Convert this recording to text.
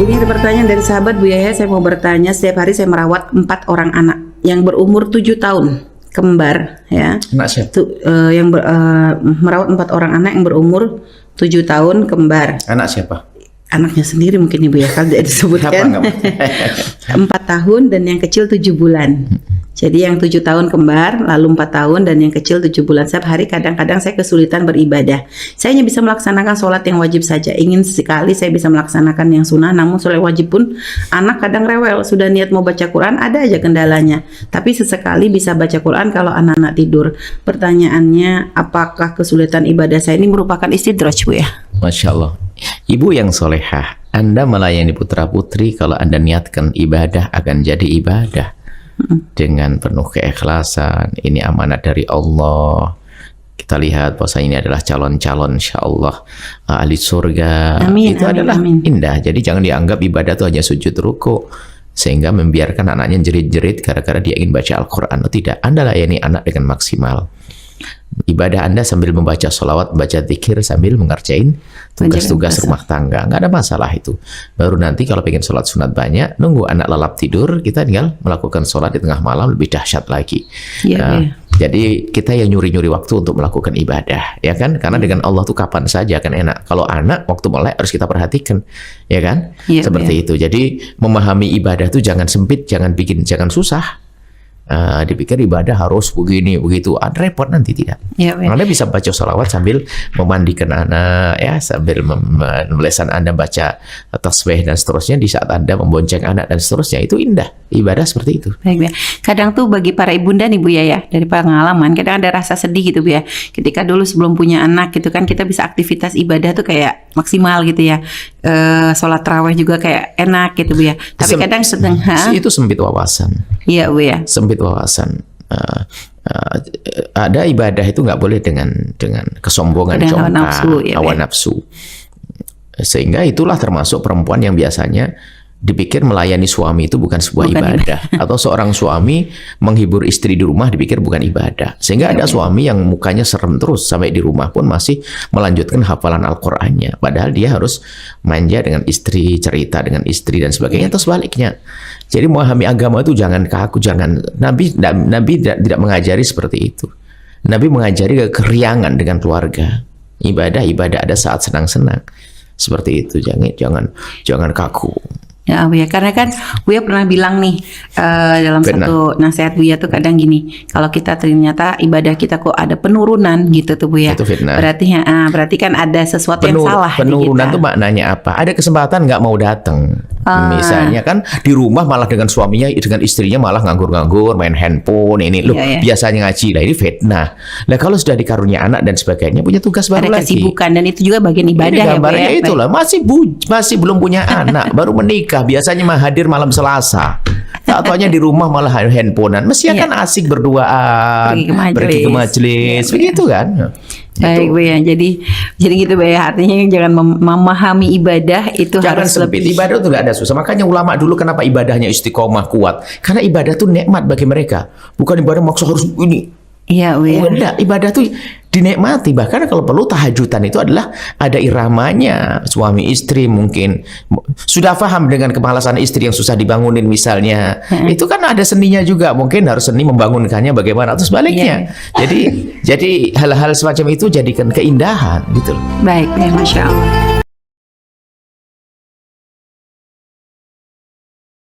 Ini ada pertanyaan dari sahabat Bu Yaya. Saya mau bertanya, setiap hari saya merawat 4 orang anak yang berumur 7 tahun, kembar ya. Anak siapa? Merawat 4 orang anak yang berumur 7 tahun, kembar. Anak siapa? Anaknya sendiri mungkin Ibu ya, kalau tidak disebutkan. 4 tahun dan yang kecil 7 bulan. Jadi yang 7 tahun kembar, lalu 4 tahun dan yang kecil 7 bulan. Setiap hari kadang-kadang saya kesulitan beribadah. Saya hanya bisa melaksanakan sholat yang wajib saja. Ingin sekali saya bisa melaksanakan yang sunnah, namun sholat wajib pun anak kadang rewel. Sudah niat mau baca Quran, ada aja kendalanya. Tapi sesekali bisa baca Quran kalau anak-anak tidur. Pertanyaannya, apakah kesulitan ibadah saya ini merupakan istidraj Bu ya? Masya Allah. Ibu yang solehah, Anda melayani putra-putri, kalau Anda niatkan ibadah akan jadi ibadah. Dengan penuh keikhlasan, ini amanat dari Allah. Kita lihat bahwa ini adalah calon-calon insyaallah ahli surga. Amin, itu amin, adalah amin. indah. Jadi jangan dianggap ibadah itu hanya sujud ruku sehingga membiarkan anaknya jerit-jerit gara-gara dia ingin baca Al-Quran. Tidak, Anda layani anak dengan maksimal. Ibadah Anda sambil membaca sholawat, membaca zikir, sambil mengerjain tugas-tugas rumah tangga, nggak ada masalah itu. Baru nanti kalau pengen sholat sunat banyak, nunggu anak lelap tidur, kita tinggal melakukan sholat di tengah malam, lebih dahsyat lagi. Jadi kita yang nyuri-nyuri waktu untuk melakukan ibadah, ya kan? Karena dengan Allah tuh kapan saja kan enak. Kalau anak waktu melek harus kita perhatikan, ya kan? Seperti itu. Jadi memahami ibadah tuh jangan sempit, jangan susah. Dipikir ibadah harus begini begitu, repot nanti tidak. Anda bisa baca sholawat sambil memandikan anak, ya, sambil melesan Anda baca tasbih dan seterusnya di saat Anda membonceng anak dan seterusnya, itu indah ibadah seperti itu. Baik, ya. Kadang tuh bagi para ibunda nih Bu ya, dari pengalaman kadang ada rasa sedih gitu Bu ya. Ketika dulu sebelum punya anak gitu kan kita bisa aktivitas ibadah tuh kayak maksimal gitu ya. Sholat tarawih juga kayak enak gitu Bu ya. Tapi kadang sedang itu sempit wawasan. Iya Bu ya. Sempit wawasan. Ada ibadah itu nggak boleh dengan kesombongan, hawa nafsu. Sehingga itulah termasuk perempuan yang biasanya dipikir melayani suami itu bukan sebuah ibadah. Atau seorang suami menghibur istri di rumah dipikir bukan ibadah. Sehingga ada suami yang mukanya serem terus sampai di rumah pun masih melanjutkan hafalan Al-Qur'annya. Padahal dia harus manja dengan istri, cerita dengan istri dan sebagainya, atau sebaliknya. Jadi memahami agama itu jangan kaku, jangan. Nabi tidak mengajari seperti itu. Nabi mengajari keriangan dengan keluarga. Ibadah ada saat senang-senang. Seperti itu, jangan kaku. Ya Bu ya, karena kan Buya pernah bilang nih dalam satu nasihat Buya tuh kadang gini, kalau kita ternyata ibadah kita kok ada penurunan gitu tuh Bu ya, itu fitnah. Berarti kan ada sesuatu yang salah. Penurunan tuh maknanya apa? Ada kesempatan nggak mau datang. Misalnya kan di rumah malah dengan suaminya, dengan istrinya malah nganggur-nganggur, main handphone ini loh. Biasanya ngaji, lah ini fitnah. Nah kalau sudah dikarunia anak dan sebagainya, punya tugas baru ada lagi. Ada kesibukan dan itu juga bagian ibadah ini gambarnya ya Bu ya. Itulah masih belum punya anak, baru menikah. Biasanya mah hadir malam Selasa. Taunya di rumah malah handphonean. Mestinya kan asik berduaan, pergi ke majelis, begitu kan? Baik Bu ya, jadi gitu Bu ya, artinya jangan memahami ibadah itu jangan harus sempit. lebih. Ibadah itu nggak ada susah. Makanya ulama dulu kenapa ibadahnya istiqomah kuat? Karena ibadah itu nikmat bagi mereka, bukan ibadah maksa harus ini. Iya Bu ya. Enggak, ibadah tuh dinikmati. Bahkan kalau perlu tahajudan itu adalah ada iramanya. Suami istri mungkin sudah paham dengan kemalasan istri yang susah dibangunin misalnya. Itu kan ada seninya juga. Mungkin harus seni membangunkannya bagaimana atau sebaliknya. Jadi hal-hal semacam itu jadikan keindahan gitu. Baik, Masya Allah.